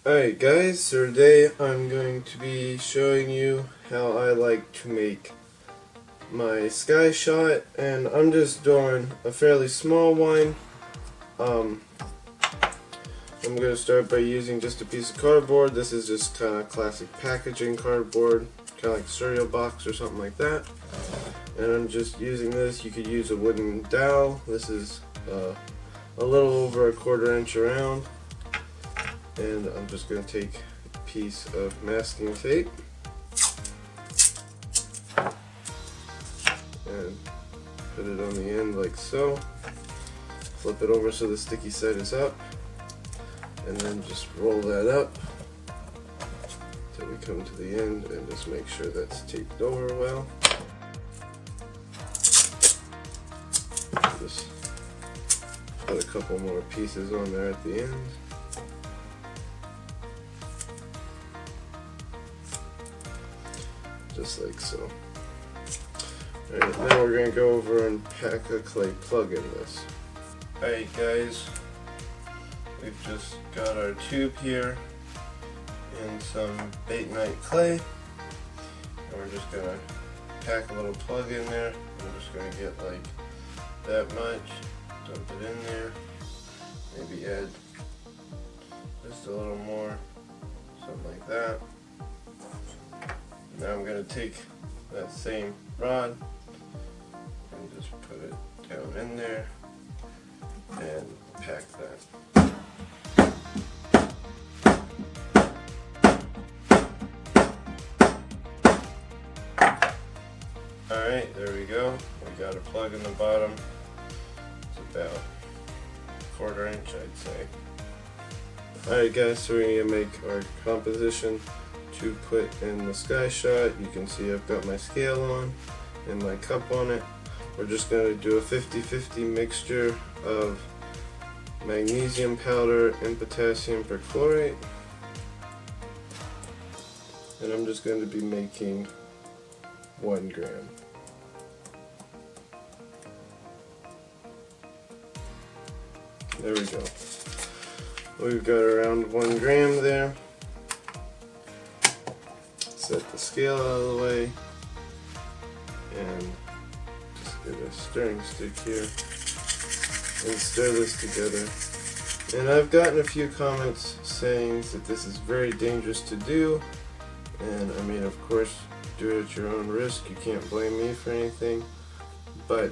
Alright guys, so today I'm going to be showing you how I like to make my sky shot, and I'm just doing a fairly small one. I'm going to start by using just a piece of cardboard. This is just kind of classic packaging cardboard, kind of like a cereal box or something like that. And I'm just using this. You could use a wooden dowel. This is a little over 1/4 inch around. And I'm just going to take a piece of masking tape and put it on the end like so. Flip it over so the sticky side is up, and then just roll that up until we come to the end, and just make sure that's taped over well. Just put a couple more pieces on there at the end. Just like so. Alright, now we're going to go over and pack a clay plug in this. Alright guys, we've just got our tube here and some Batenite clay, and we're just going to pack a little plug in there. I'm just going to get like that much, dump it in there, maybe add just a little more, something like that. Now I'm going to take that same rod and just put it down in there and pack that. Alright, there we go. We got a plug in the bottom. It's about 1/4 inch, I'd say. Alright guys, so we're going to make our composition to put in the sky shot. You can see I've got my scale on and my cup on it. We're just going to do a 50-50 mixture of magnesium powder and potassium perchlorate, and I'm just going to be making 1 gram. There we go. We've got around 1 gram there. Set the scale out of the way and just get a stirring stick here and stir this together. And I've gotten a few comments saying that this is very dangerous to do, and I mean, of course, do it at your own risk. You can't blame me for anything, but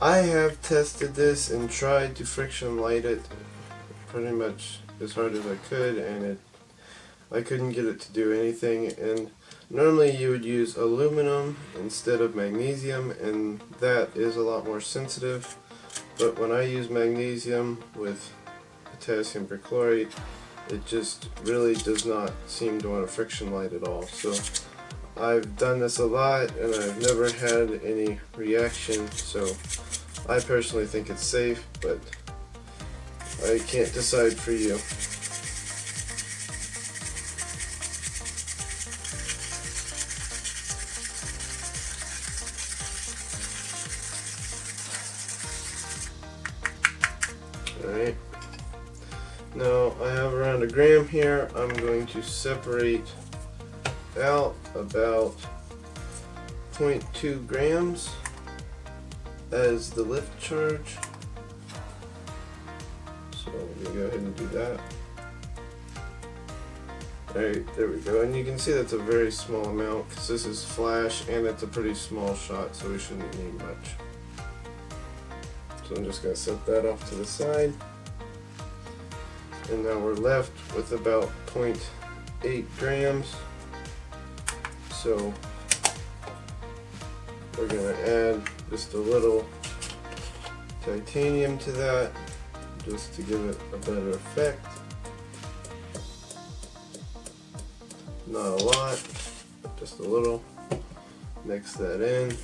I have tested this and tried to friction light it pretty much as hard as I could, and I couldn't get it to do anything. And normally you would use aluminum instead of magnesium, and that is a lot more sensitive, but when I use magnesium with potassium perchlorate, it just really does not seem to want to friction light at all. So I've done this a lot and I've never had any reaction, so I personally think it's safe, but I can't decide for you. Alright, now I have around 1 gram here. I'm going to separate out about 0.2 grams as the lift charge. So I'm going to go ahead and do that. Alright, there we go. And you can see that's a very small amount because this is flash and it's a pretty small shot, so we shouldn't need much. So I'm just going to set that off to the side. And now we're left with about 0.8 grams. So we're going to add just a little titanium to that, just to give it a better effect. Not a lot, but just a little. Mix that in.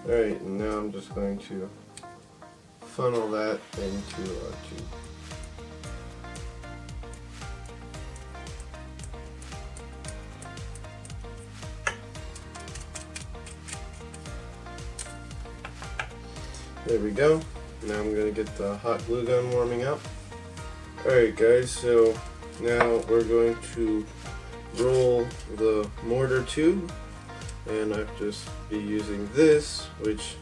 Alright, and now I'm just going to funnel that into our tube. There we go. Now I'm going to get the hot glue gun warming up. Alright guys, so now we're going to roll the mortar tube, and I'll just be using this, which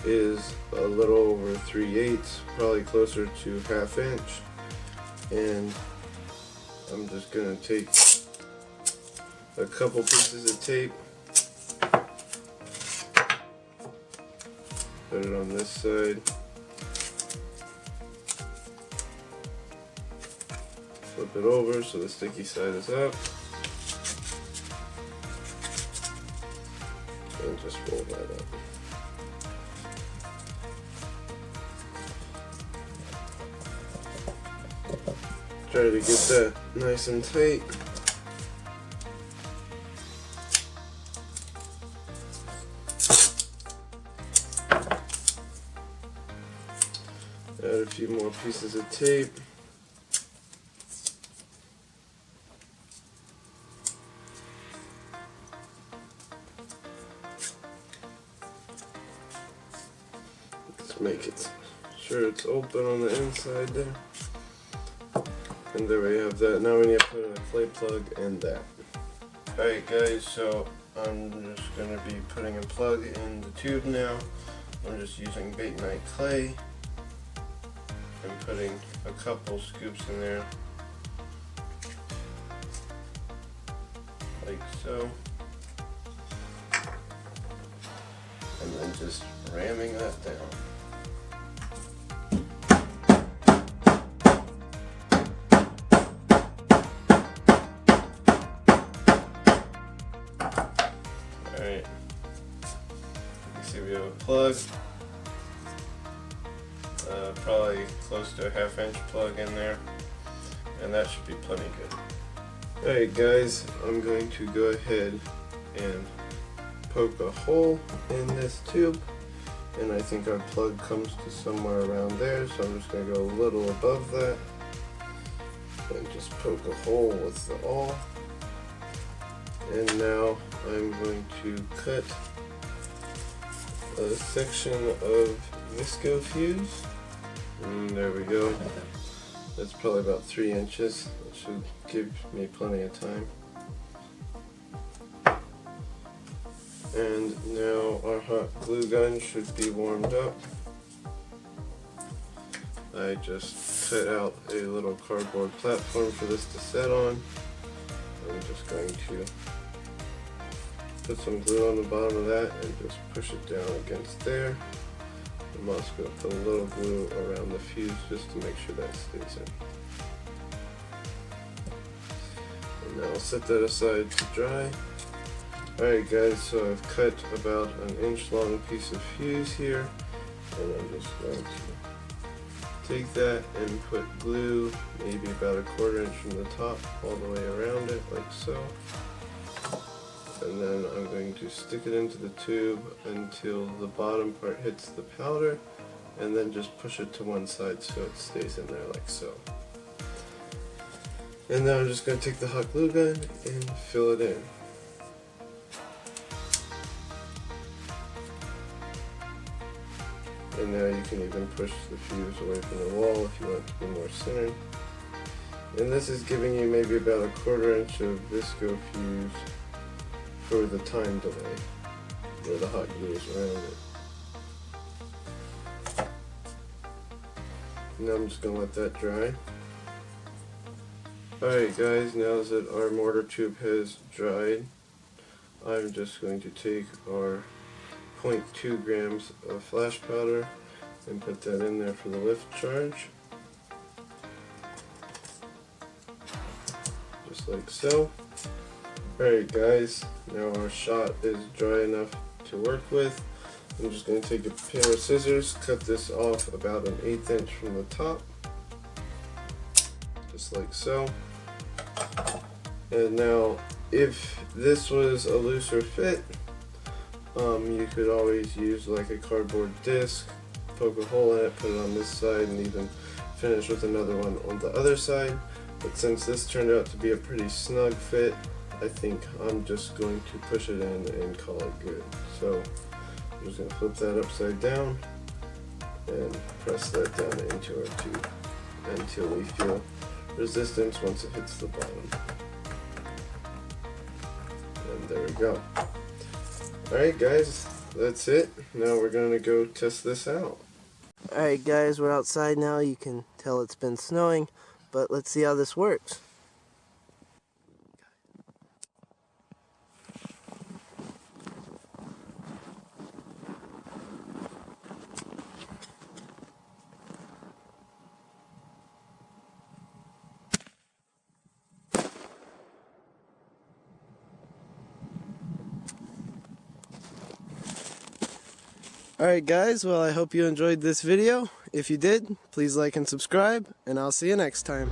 is a little over 3/8, probably closer to 1/2 inch, and I'm just going to take a couple pieces of tape, put it on this side, flip it over so the sticky side is up, and just roll that up. Try to get that nice and tight. Add a few more pieces of tape. Let's make it sure it's open on the inside there. And there we have that. Now we need to put in a clay plug and that. Alright guys, so I'm just going to be putting a plug in the tube now. I'm just using Batenite clay and putting a couple scoops in there, like so. And then just ramming that down. Alright, you see we have a plug, probably close to a 1/2 inch plug in there, and that should be plenty good. Alright guys, I'm going to go ahead and poke a hole in this tube, and I think our plug comes to somewhere around there, so I'm just going to go a little above that and just poke a hole with the awl. And now I'm going to cut a section of Visco fuse, and there we go. That's probably about 3 inches. That should give me plenty of time. And now our hot glue gun should be warmed up. I just cut out a little cardboard platform for this to set on. I'm just going to put some glue on the bottom of that and just push it down against there. I'm also going to put a little glue around the fuse just to make sure that stays in. And now I'll set that aside to dry. Alright guys, so I've cut about an inch long piece of fuse here, and I'm just going to take that and put glue maybe about a 1/4 inch from the top all the way around it, like so. And then I'm going to stick it into the tube until the bottom part hits the powder, and then just push it to one side so it stays in there like so. And now I'm just going to take the hot glue gun and fill it in. And now you can even push the fuse away from the wall if you want it to be more centered. And this is giving you maybe about a 1/4 inch of Visco fuse for the time delay where the hot glue is around it. Now I'm just going to let that dry. Alright guys, now that our mortar tube has dried, I'm just going to take our 0.2 grams of flash powder and put that in there for the lift charge. Just like so. Alright guys, now our shot is dry enough to work with. I'm just going to take a pair of scissors, cut this off about an 1/8 inch from the top. Just like so. And now if this was a looser fit, you could always use like a cardboard disc, poke a hole in it, put it on this side, and even finish with another one on the other side. But since this turned out to be a pretty snug fit, I think I'm just going to push it in and call it good. So I'm just going to flip that upside down, and press that down into our tube until we feel resistance once it hits the bottom. And there we go. Alright guys, that's it. Now we're going to go test this out. Alright guys, we're outside now. You can tell it's been snowing, but let's see how this works. Alright guys, well I hope you enjoyed this video. If you did, please like and subscribe, and I'll see you next time.